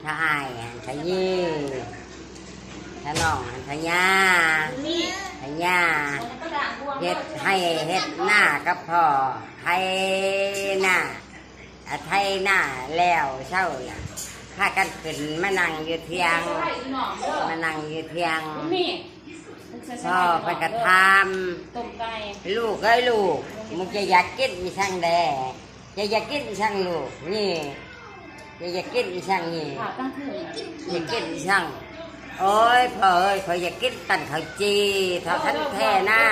ถ้าอายถ้ายี่ถ้าน้องถ้าย่าถ้าย่าเฮ็ดให้เฮ็ดหน้ากับพ่อไทยหน้าไทยหน้าแล้วเช้าพากันขึ้นมานั่งอยู่เทียงมานั่งอยู่เทียงพ่อไปกระทำลูกเอ้ยลูกมึงจะอยากกินมีช่างแดจะอยากกินช่างลูกนี่จะอยากกินช่างนี่อยากกินช่างโอ้ยพ่อเอ้ยพ่ออยากกินตันข้าวจีเท่าทันแท่หน้า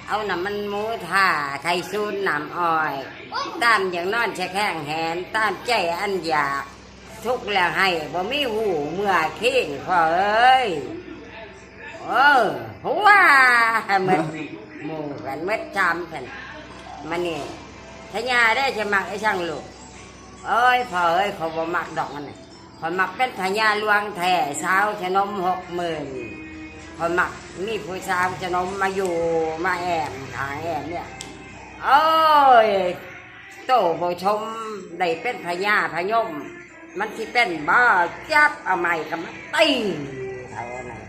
เอาน้ำมันหมูท่าไข่ซูนน้ำอ้อยตามอย่างนอนแช่แข้งแหนตามใจอันอยากทุกแล้วให้บ่มีหูเมื่อขี้งพ่อเอ้ยหัวมันหมูกันเม็ดจำกันมันนี่ทญาได้จะมักไอ้ช่างลูกเอ้ยพ่อเอ้ยเขาบ่มักดอกมันน่ะเขามักเป็นทญาลวงแท่สาวชนม60,000เขามักมีผู้สาวชนมมาอยู่มาแอมหาแอมเนี่ยโอ้ยโตบ่ชมได้เป็นพญาพยมมันที่เป็นบ้าจับเอาไม้ก็มาตีเท่านั้น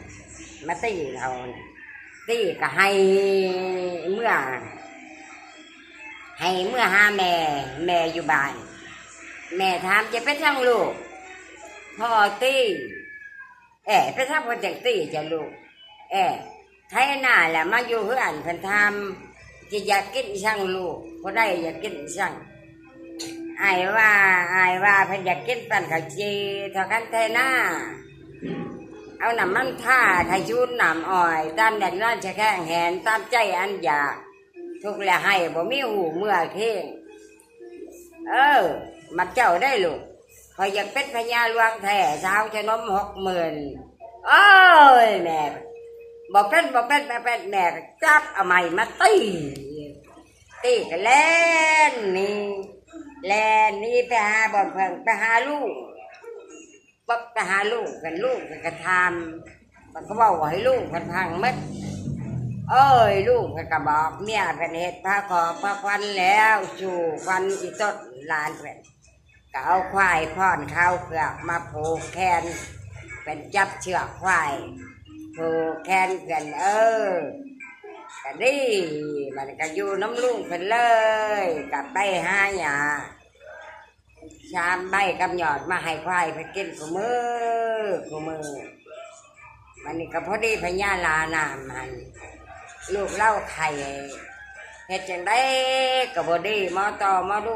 มาตีเท่านั้นตีก็ให้เมื่อหาแม่อยู่บ้านแม่ถามจะไปทางลูกพ่อตีไปทางคนจังตีจะลูกไทยหน้าแหละมาอยู่เพื่อนเพิ่นทำจะอยากกินช่างลูกพอได้อยากกินช่างอายว่าเพิ่นอยากกินปั่นข้าวจีเท่ากันแท้หน้าเอาน้ำมันท่าไข่ชูนน้ำอ้อยตามแดดร้อนแช่แข้งแหนตามใจอันอยากทุกแล้วให้บ่มีหูเมื่อเข่งมาเจ้าได้ลูกพออยากเป็นพญาลวงแท้สาวชนม60,000โอ้ยแม่บอกเป็นแม่จับเอาไม้มาตีกันเล่นนี่ไปหาบ่อนเพิ่งไปหาลูกปั๊บไปหาลูกกันกระทำมันก็บอกว่าให้ลูกกันพังมัดลูกก็บอกเมียเป็นเหตุพาขอพาควันแล้วจู่ควันอีต้นลานเป็นก็เอาควายพ่อนข้าวเผือกมาผูกแขนเป็นจับเชือกควายผูกแขนกันก็ดีมันก็อยู่น้ำลุงเป็นเลยกับไปหาหยาชามใบกับหยอดมาให้ควายไปกินกูมือมันนี่ก็พอดีพญาลานามันลูกเล่าไข่เฮ็ดจังได้ก็บ่ดีมาต่อมาดู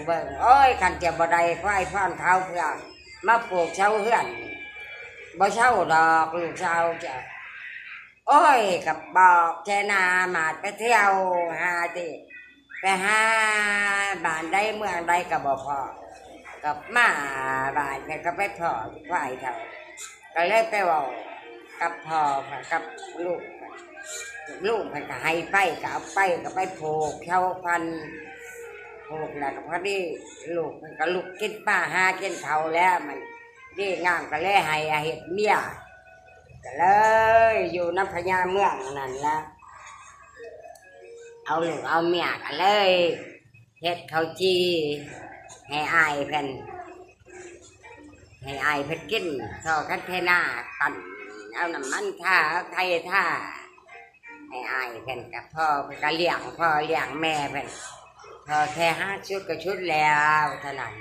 เบิ่งโอ้ยคันเจ็บบ่ได้ควายพ่อนเขาเพื่อมาปลูกเช่าเฮือนบ่เช่าดอกลูกเช่าจ้ะโอ้ยกับบอกแจนามาไปเที่ยวหาติไปหาบ้านใดเมืองใดก็บ่พอกับมาบ้านก็ไปพ่อควายเท่าก็เลยไปบอกกับพ่อกับลูกมันก็ให้ไปก็เอาไปก็ไปผูกเช่าพันผูกแล้วก็พอดีลูกมันก็ลุกกินป้าหากินเขาแล้วมันดีงามก็เลยให้เห็ดเมียก็เลยอยู่น้ำพญาเมืองนั่นละเอาลูกเอาเมียก็เลยเห็ดข้าวจีให้อายเพิ่นกินซอกันเทน่าปั่นเอาน้ำมันท่าเอาไข่ท่าให้อายเพิ่นกับพ่อเพิ่นก็เลี้ยงแม่เพิ่นพอแค่5 ชุดก็ชุดแล้วเท่านั้น